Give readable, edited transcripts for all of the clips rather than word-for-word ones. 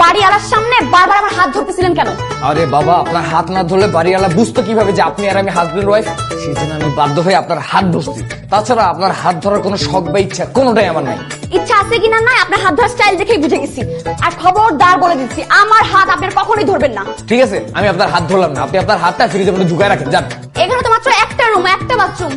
বাড়িওয়ালার সামনে বারবার আমার হাত ধরতেছিলেন কেন? আরে বাবা, আপনার হাত না ধরলে বাড়িওয়ালা বুঝতো কিভাবে যে আপনি আর আমি হাজবেন্ড ওয়াইফ? সেই জন্য আমি বাধ্য হয়ে আপনার হাত ধরছি। তাছাড়া আপনার হাত ধরার কোনো শখ বা ইচ্ছা কোনোটাই আমার নাই। ইচ্ছা আছে কিনা নাই আপনার হাত ধরার স্টাইল দেখেই বুঝে গেছি। আর খবরদার বলে দিচ্ছি, আমার হাত আপনার কখনোই ধরবেন না। ঠিক আছে, আমি আপনার হাত ধরলাম না। আপনি আপনার হাতটা ফ্রিজের মধ্যে ঢুকায় রাখেন, যান। এখানে তো মাত্র একটা রুম, একটা বাথরুম।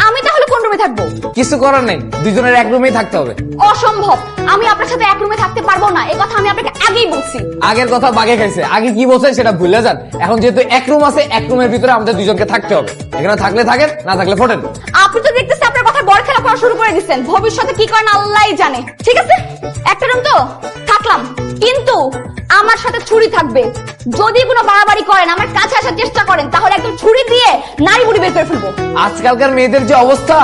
আমি তাহলে কোন রুমে থাকবো? কিছু করার নেই, দুজনের এক রুমেই থাকতে হবে। অসম্ভব, আমি আপনার সাথে এক রুমে থাকতে পারবো না। এই কথা আমি আপনাকে আগেই বলছি। আগের কথা বাগে খাইছে, আগে কি বলছে সেটা ভুলে যান। এখন যেহেতু এক রুম আছে, এক রুমের ভিতরে আমাদের দুজনকে থাকতে হবে। এখানে থাকলে থাকেন, না থাকলে ফোটেন। আপনি তো দেখতেছি আপনার কথা বড় খেলা করা শুরু করে দিচ্ছেন। ভবিষ্যতে কি করেন আল্লাহই জানে। ঠিক আছে, একটা রুম তো থাকলাম, কিন্তু আমার সাথে ছুরি থাকবে। যদি কোনো বাড়াবাড়ি করেন, আমার কাছে আসার চেষ্টা করেন, তাহলে একদম ছুরি দিয়ে নাড়ি বুড়ি বের করে ফেলবো। আজকালকার মেয়েদের যে অবস্থা,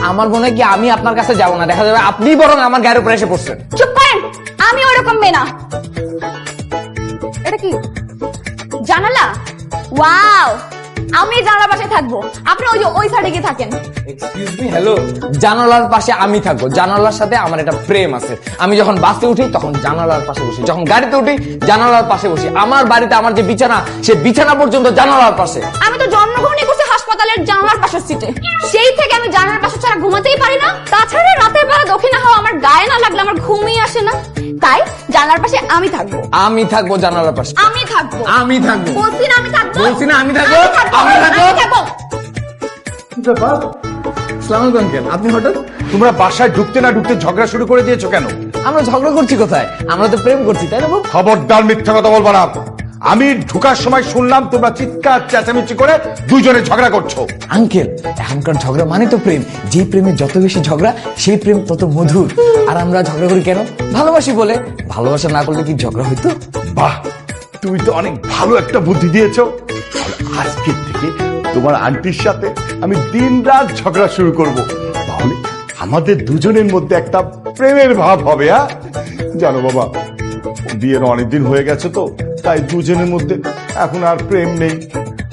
আমার মনে হয় কি আমি আপনার কাছে যাবো না, দেখা যাবে আপনি বরং আমার গায়ের উপরে এসে পড়ছেন। চুপ করেন, আমি ওইরকম মেয়ে না। এটা কি জানালা? ওয়াও, আমি জানালার পাশে থাকবো, আপনি ওই সাইডে গিয়ে থাকেন। Excuse me, hello. জানালার পাশে আমি থাকবো, জানালার সাথে আমার একটা প্রেম আছে। আমি যখন বাসে উঠি তখন জানালার পাশে বসি, যখন গাড়িতে উঠি জানালার পাশে বসি। আমার বাড়িতে আমার যে বিছানা, সে বিছানা পর্যন্ত জানালার পাশে। আমি তো জন্মগ্রহণই করছি হাসপাতালের জানালার পাশের সিটে। সেই থেকে আমি জানালার পাশে ছাড়া ঘুমাতেই পারি না। তাছাড়া রাতের বেলা দক্ষিণা হাওয়া আমার গায়ে না লাগলে আমার ঘুমই আসে না। তাই জানালার পাশে আমি থাকবো। আমি থাকবো জানালার পাশে। আমি থাকবো। আমি থাকবো। বলছি না আমি থাকবো। বলছি না আমি থাকবো। আমি থাকবো। আসসালামু আলাইকুম আঙ্কেল, আপনি হঠাৎ? তোমরা বাসায় ঢুকতে না ঢুকতে ঝগড়া শুরু করে দিয়েছো কেন? আমরা ঝগড়া করছি কোথায়? আমরা তো প্রেম করছি, তাই না বাবু? খবরদার, মিথ্যা কথা বলবা না। আমি ঢুকার সময় শুনলাম তোমরা চিৎকার চেঁচামেচি করে দুজনে ঝগড়া করছো। আঙ্কেল, এখনকার ঝগড়া মানে তো প্রেম। যে প্রেমে যত বেশি ঝগড়া, সেই প্রেম তত মধুর। আর আমরা ঝগড়া করি কেন? ভালোবাসি বলে। ভালোবাসা না করলে কি ঝগড়া হইতো? বাহ, তুমি তো অনেক ভালো একটা বুদ্ধি দিয়েছো। তাহলে আজকের থেকে তোমার আন্টির সাথে আমি দিনরাত ঝগড়া শুরু করব। তাহলে আমাদের দুজনের মধ্যে একটা প্রেমের ভাব হবে। হ্যাঁ, জানো বাবা, বিয়ের অনেকদিন হয়ে গেছে তো, তাই দুজনের মধ্যে এখন আর প্রেম নেই।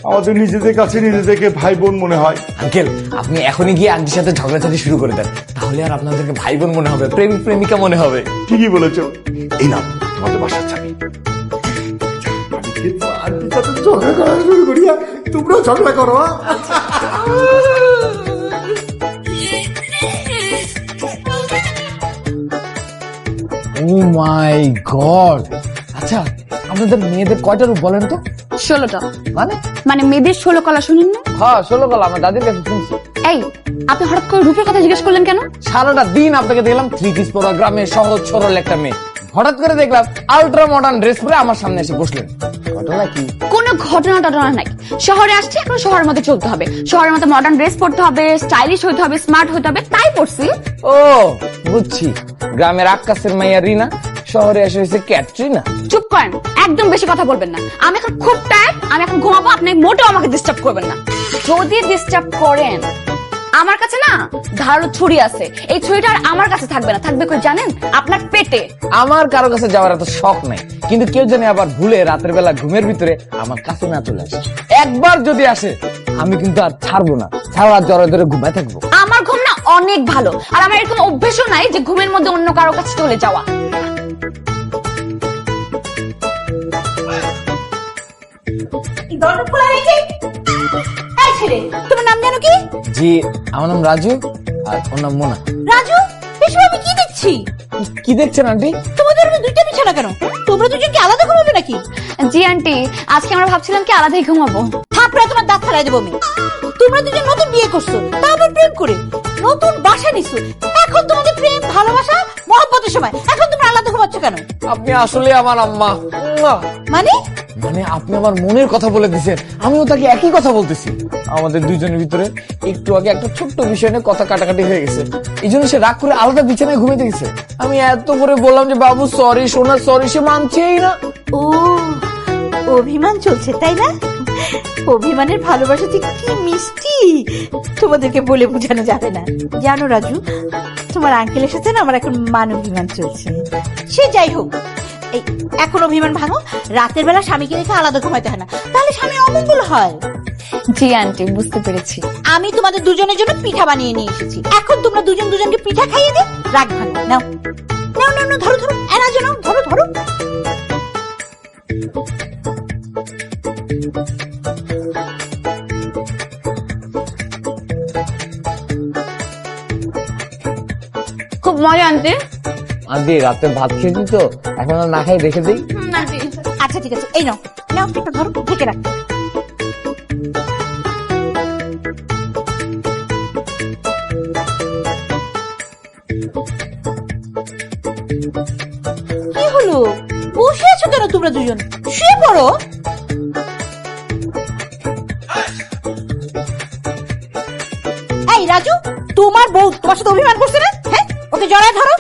আমাদের নিজেদের কাছে নিজেদেরকে ভাই বোন মনে হয়। আঙ্কেল, আপনি এখনই গিয়ে আন্টির সাথে ঝগড়াঝাটি শুরু করে দেন, তাহলে আর আপনাদেরকে ভাই বোন মনে হবে, প্রেমিক প্রেমিকা মনে হবে। ঠিকই বলেছো। এই নাও তোমাদের বাসার চাবি। আন্টির সাথে ঝগড়া করা শুরু করি, তোমরাও ঝগড়া করো। ও মাই গড! আচ্ছা, আপনাদের মেয়েদের কয়টা রূপ বলেন তো? 16টা। মানে মেয়েদের 16 কলা শুনেন না? হ্যাঁ, 16 কলা। আমার দাদির কাছে শুনছি। এই, আপনি হঠাৎ করে রূপের কথা জিজ্ঞেস করলেন কেন? সারাটা দিন আপনাকে দেখলাম 3 পিস পরা, গ্রামে সহজ সরল একটা মেয়ে। হঠাৎ করে দেখলাম আলট্রা মডার্ন ড্রেস পরে আমার সামনে এসে বসলেন। ঘটনা কি? কোনো ঘটনা টটনা নাই। শহরে আসছে, এখন শহরের মধ্যে চলতে হবে। শহরের মধ্যে মডার্ন ড্রেস পরতে হবে, স্টাইলিশ হতে হবে, স্মার্ট হতে হবে, তাই পড়ছি। ও বুঝছি, গ্রামের আক্কাসের মাইয়া রিনা শহরে এসে হয়েছে ক্যাটরিনা। চুপ করেন, একদম বেশি কথা বলবেন না। আমি এখন খুব টায়ার্ড, আমি এখন ঘুমাবো। আপনি মোটেও আমাকে ডিস্টার্ব করবেন না। যদি ডিস্টার্ব করেন, আমার কাছে না ধারালো ছুরি আছে। এই ছুরিটা আর আমার কাছে থাকবে না, থাকবে কই জানেন? আপনার পেটে। আমার কারো কাছে যাওয়ার এত শখ নাই, কিন্তু কেউ জানে আবার ভুলে রাতের বেলা ঘুমের ভিতরে আমার কাছে না চলে আসে। একবার যদি আসে, আমি কিন্তু আর ছাড়বো না, সারা জড়ে ধরে ঘুমায় থাকবো। আমার ঘুম না অনেক ভালো, আর আমার এরকম অভ্যেসও নাই যে ঘুমের মধ্যে অন্য কারো কাছে চলে যাওয়া। তোমার নাম জানো কি? জি, আমার নাম রাজু, আর ওর নাম মোনা। রাজু, এসব আমি কি দেখছি? কি দেখছেন আন্টি? তোমাদের দুইটা বিছানা কেন? তোমরা দুজন কি আলাদা ঘুমাবে নাকি? জি আন্টি, আজকে আমরা ভাবছিলাম কি আলাদাই ঘুমাবো। থাপড়ায় তোমার দাঁত ফেলাই দেবো আমি। তোমরা দুজন নতুন বিয়ে করছো, তা আবার প্রেম করে নতুন বাসা নিছো। এখন তোমাদের প্রেম ভালোবাসা মহব্বতের সময়, এখন তোমরা আলাদা ঘুমাচ্ছ কেন? আপনি আসলে আমার আম্মা। মানে মানে আপনি আমার মনের কথা বলে দিচ্ছেন, আমিও তাকে একই কথা বলতেছি। আমাদের দুইজনের ভিতরে একটু আগে একটা ছোট্ট বিষয় নিয়ে কথা কাটাকাটি হয়ে গেছে, এই জন্য সে রাগ করে আলাদা বিছানায় ঘুমিয়ে গেছে। আমি এত করে বললাম যে বাবু সরি, সোনা সরি, সে মানছেই না। ও, অভিমান চলছে তাই না? অভিমানের ভালোবাসা যে কি মিষ্টি তোমাদেরকে বলে বোঝানো যাবে না। জানো রাজু, তোমার আঙ্কেলের সাথে না আমার এখন মান অভিমান চলছে। সে যাই হোক, এই এখন অভিমান ভাঙো। রাতের বেলা স্বামীকে রেখে আলাদা ঘুমাইতে হয় না, তাহলে স্বামী অমঙ্গল হয়। জি আন্টি, বুঝতে পেরেছি। আমি তোমাদের দুজনের জন্য পিঠা বানিয়ে নিয়ে এসেছি। এখন তোমরা দুজন দুজনকে পিঠা খাইয়ে দে, রাগ ভাঙো। নাও নাও নাও, ধরো ধরো, এরা যেন ধরো ধরো। Sorry aunty. আন্টি রাতে ভাত খেয়েছি তো, এখন আর না খাই রেখে দিই। আন্টি আচ্ছা ঠিক আছে, এই নাও নাও একটা ধরো, ঢেকে রাখ। কি হলো, বসে আছো কেন তোমরা দুজন? শুয়ে পড়ো। এই রাজু, তোমার বউ তোমার সাথে অভিমান করছে না? হ্যাঁ, ওকে জড়ায় ধরো।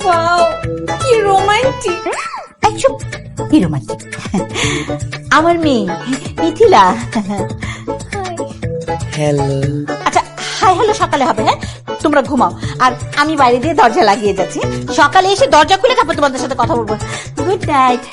ওয়াও কি রোমান্টিক। এই চুপ, কি রোমান্টিক। আমার মেয়ে মিথিলা। হ্যালো। আচ্ছা হাই হ্যালো সকালে হবে, হ্যাঁ তোমরা ঘুমাও, আর আমি বাইরে দিয়ে দরজা লাগিয়ে যাচ্ছি। সকালে এসে দরজা খুলে তারপর তোমাদের সাথে কথা বলবো। Good night.